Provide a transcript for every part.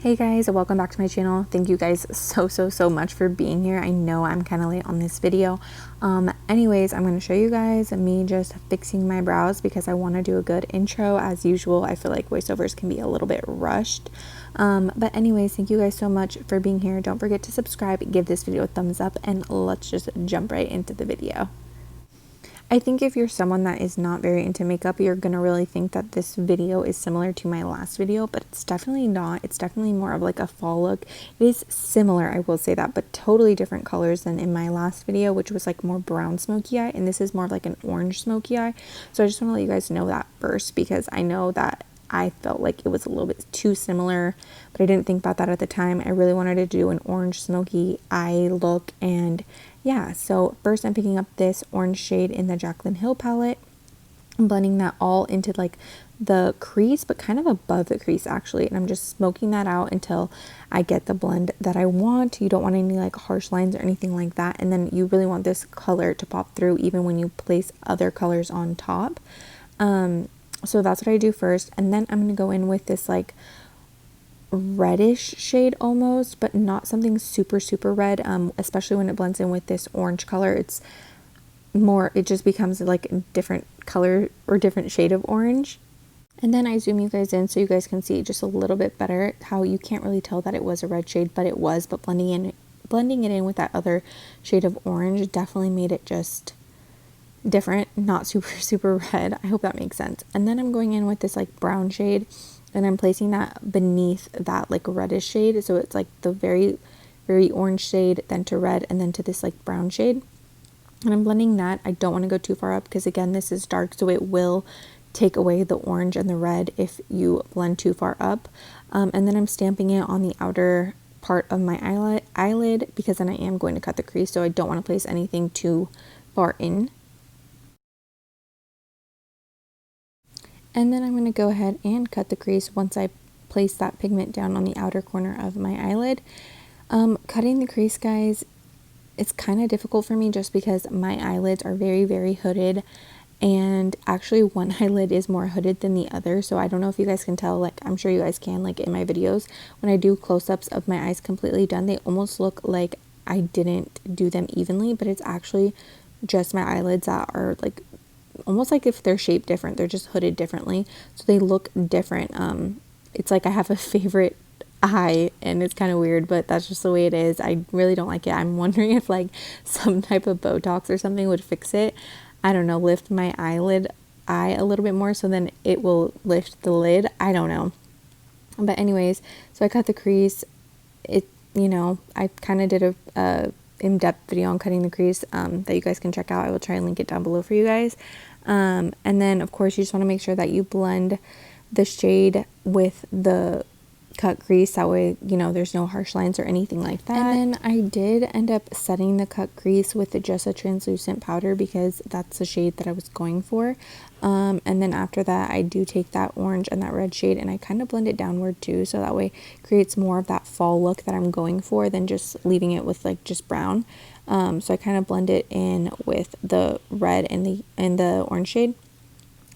Hey guys, welcome back to my channel. Thank you guys so much for being here. I know I'm kind of late on this video. Anyways, I'm going to show you guys me just fixing my brows because I want to do a good intro. As usual, I feel like voiceovers can be a little bit rushed. But anyways, thank you guys so much for being here. Don't forget to subscribe, give this video a thumbs up, and let's just jump right into the video. I think if you're someone that is not very into makeup, you're gonna really think that this video is similar to my last video, but it's definitely not. It's definitely more of like a fall look. It is similar, I will say that, but totally different colors than in my last video, which was like more brown smoky eye, and this is more of like an orange smoky eye. So I just want to let you guys know that first, because I know that I felt like it was a little bit too similar, but I didn't think about that at the time. I really wanted to do an orange smoky eye look, and yeah, so first I'm picking up this orange shade in the Jaclyn Hill palette. I'm blending that all into like the crease, but kind of above the crease actually, and I'm just smoking that out until I get the blend that I want. You don't want any like harsh lines or anything like that, and then you really want this color to pop through even when you place other colors on top. So that's what I do first, and then I'm going to go in with this like reddish shade almost, but not something super red, especially when it blends in with this orange color. It's more, it just becomes like a different color or different shade of orange. And then I zoom you guys in so you guys can see just a little bit better how you can't really tell that it was a red shade, but it was. But blending it in with that other shade of orange definitely made it just different, not super red. I hope that makes sense. And then I'm going in with this like brown shade, and I'm placing that beneath that like reddish shade, so it's like the very orange shade, then to red, and then to this like brown shade. And I'm blending that. I don't want to go too far up because again, this is dark, so it will take away the orange and the red if you blend too far up. And then I'm stamping it on the outer part of my eyelid because then I am going to cut the crease, so I don't want to place anything too far in. And then I'm going to go ahead and cut the crease once I place that pigment down on the outer corner of my eyelid. Cutting the crease, guys, it's kind of difficult for me just because my eyelids are very hooded, and actually one eyelid is more hooded than the other. So I don't know if you guys can tell, like I'm sure you guys can, like in my videos when I do close-ups of my eyes completely done, they almost look like I didn't do them evenly, but it's actually just my eyelids that are like almost like if they're shaped different, they're just hooded differently, so they look different. It's like I have a favorite eye, and it's kind of weird, but that's just the way it is. I really don't like it. I'm wondering if like some type of Botox or something would fix it. I don't know, lift my eyelid eye a little bit more so then it will lift the lid. I don't know. But anyways, so I cut the crease. It, you know, I kind of did a in-depth video on cutting the crease that you guys can check out. I will try and link it down below for you guys. And then of course you just want to make sure that you blend the shade with the cut crease, that way you know there's no harsh lines or anything like that. And then I did end up setting the cut crease with just a translucent powder because that's the shade that I was going for. And then after that I do take that orange and that red shade and I kind of blend it downward too, so that way it creates more of that fall look that I'm going for than just leaving it with like just brown. So I kind of blend it in with the red and the orange shade.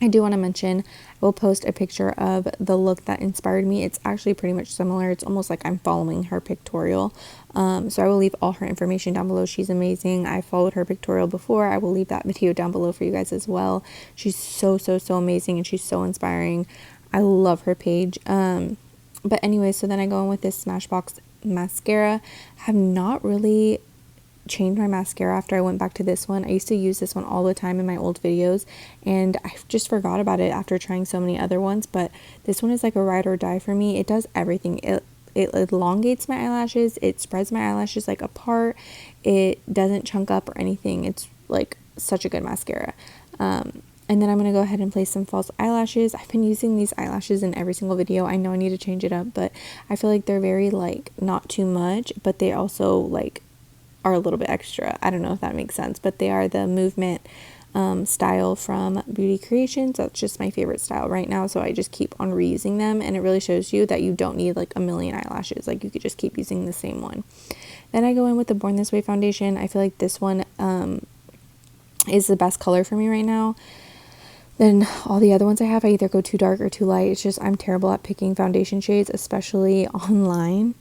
I do want to mention, I will post a picture of the look that inspired me. It's actually pretty much similar. It's almost like I'm following her pictorial. So I will leave all her information down below. She's amazing. I followed her pictorial before. I will leave that video down below for you guys as well. She's so amazing, and she's so inspiring. I love her page. But anyway, so then I go in with this Smashbox mascara. I have not really changed my mascara after I went back to this one. I used to use this one all the time in my old videos, and I just forgot about it after trying so many other ones, but this one is like a ride or die for me. It does everything. It elongates my eyelashes, it spreads my eyelashes like apart, it doesn't chunk up or anything. It's like such a good mascara. And then I'm going to go ahead and place some false eyelashes. I've been using these eyelashes in every single video. I know I need to change it up, but I feel like they're very like not too much, but they also like are a little bit extra. I don't know if that makes sense, but they are the movement style from Beauty Creations. That's just my favorite style right now, so I just keep on reusing them, and it really shows you that you don't need like a million eyelashes. Like you could just keep using the same one. Then I go in with the Born This Way foundation. I feel like this one is the best color for me right now. Then all the other ones I have, I either go too dark or too light. It's just I'm terrible at picking foundation shades, especially online.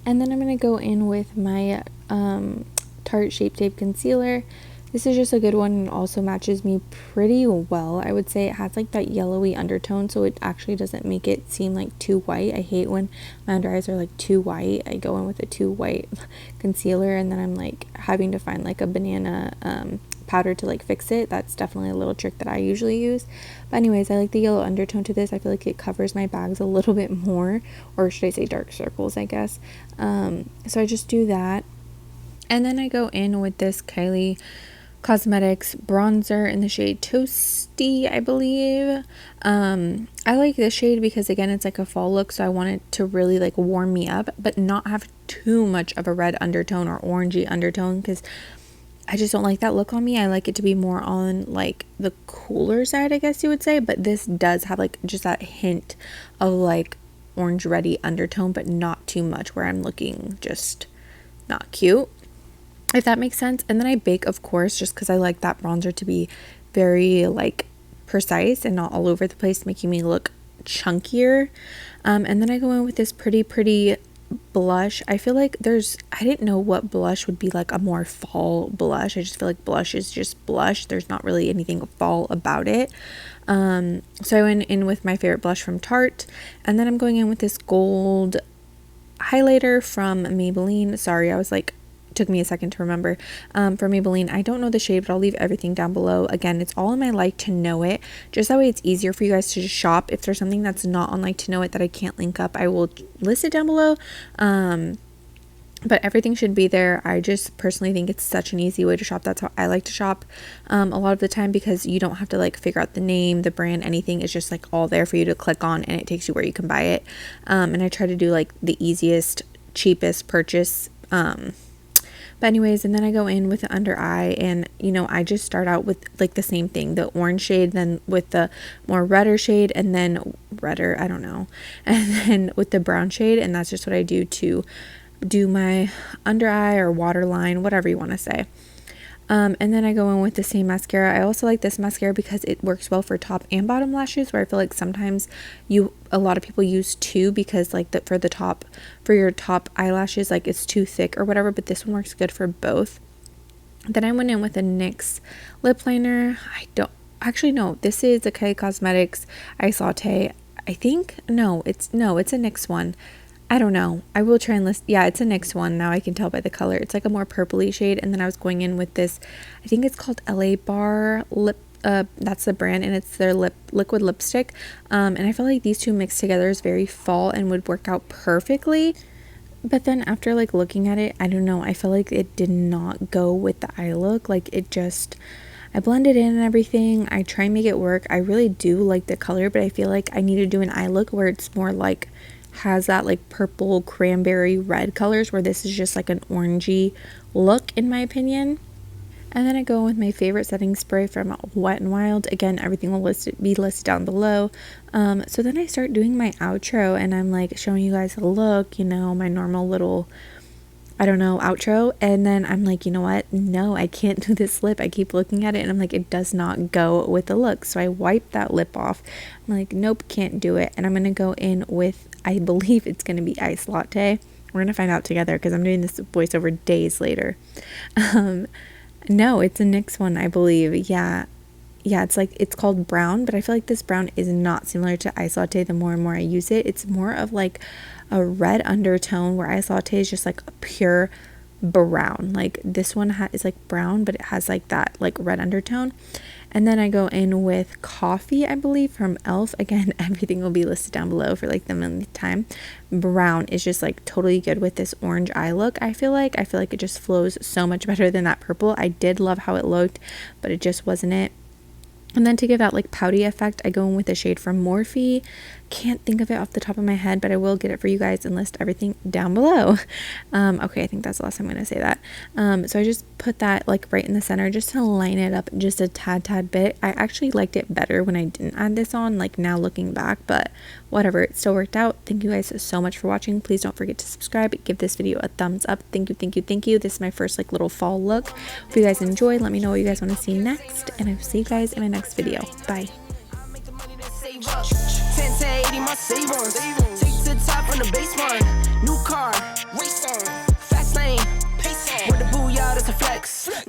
And then I'm going to go in with my Tarte Shape Tape Concealer. This is just a good one and also matches me pretty well. I would say it has like that yellowy undertone, so it actually doesn't make it seem like too white. I hate when my under eyes are like too white. I go in with a too white concealer and then I'm like having to find like a banana powder to like fix it. That's definitely a little trick that I usually use. But anyways, I like the yellow undertone to this. I feel like it covers my bags a little bit more, or should I say dark circles, I guess. So I just do that. And then I go in with this Kylie Cosmetics bronzer in the shade Toasty, I believe. I like this shade because again it's like a fall look, so I want it to really like warm me up but not have too much of a red undertone or orangey undertone, because I just don't like that look on me. I like it to be more on like the cooler side, I guess you would say, but this does have like just that hint of like orange reddy undertone, but not too much where I'm looking just not cute, if that makes sense. And then I bake, of course, just because I like that bronzer to be very like precise and not all over the place, making me look chunkier. And then I go in with this pretty blush. I feel like I didn't know what blush would be like a more fall blush. I just feel like blush is just blush. There's not really anything fall about it. So I went in with my favorite blush from Tarte, and then I'm going in with this gold highlighter from Maybelline. Sorry, I was like, took me a second to remember. For Maybelline, I don't know the shade, but I'll leave everything down below. Again, it's all in my like to know it, just that way it's easier for you guys to just shop. If there's something that's not on like to know it that I can't link up, I will list it down below. But everything should be there. I just personally think it's such an easy way to shop. That's how I like to shop a lot of the time, because you don't have to like figure out the name, the brand, anything. It's just like all there for you to click on and it takes you where you can buy it. And I try to do like the easiest, cheapest purchase. But anyways, and then I go in with the under eye, and you know, I just start out with like the same thing, the orange shade, then with the more redder shade, and then redder, I don't know, and then with the brown shade, and that's just what I do to do my under eye or waterline, whatever you want to say. And then I go in with the same mascara. I also like this mascara because it works well for top and bottom lashes, where I feel like sometimes a lot of people use two because like for your top eyelashes, like it's too thick or whatever, but this one works good for both. Then I went in with a NYX lip liner. No, this is a Kylie Cosmetics Ice Latte. I think, it's a NYX one. I don't know. I will try and list. Yeah, it's a NYX one. Now I can tell by the color. It's like a more purpley shade. And then I was going in with this, I think it's called LA Bar lip. That's the brand, and it's their liquid lipstick. And I feel like these two mixed together is very fall and would work out perfectly. But then after like looking at it, I don't know. I feel like it did not go with the eye look. Like I blended in and everything. I try and make it work. I really do like the color, but I feel like I need to do an eye look where it's more like has that like purple cranberry red colors, where this is just like an orangey look in my opinion. And then I go with my favorite setting spray from Wet n Wild. Again, everything will be listed down below. So then I start doing my outro, and I'm like showing you guys a look, you know, my normal little, I don't know, outro. And then I'm like, you know what? No, I can't do this lip. I keep looking at it and I'm like, it does not go with the look. So I wipe that lip off. I'm like, nope, can't do it. And I'm going to go in with, I believe it's going to be Ice Latte. We're going to find out together because I'm doing this voiceover days later. No, it's a NYX one, I believe. Yeah, it's called Brown, but I feel like this brown is not similar to Ice Latte. The more and more I use it, it's more of like a red undertone, where Ice Latte is just like a pure brown. Like this one is like brown, but it has like that like red undertone. And then I go in with Coffee, I believe, from Elf. Again, everything will be listed down below for like the millionth time. Brown is just like totally good with this orange eye look. I feel like it just flows so much better than that purple. I did love how it looked, but it just wasn't it. And then to give that like pouty effect, I go in with a shade from Morphe. Can't think of it off the top of my head, but I will get it for you guys and list everything down below. Okay, I think that's the last time I'm going to say that. So I just put that like right in the center just to line it up just a tad bit. I actually liked it better when I didn't add this on, like now looking back, but whatever, it still worked out. Thank you guys so much for watching. Please don't forget to subscribe, give this video a thumbs up. Thank you. This is my first like little fall look. If you guys enjoyed, let me know what you guys want to see next, and I will see you guys in my next next video. Bye. 10 to 80, my savings. Take to the top on the base one.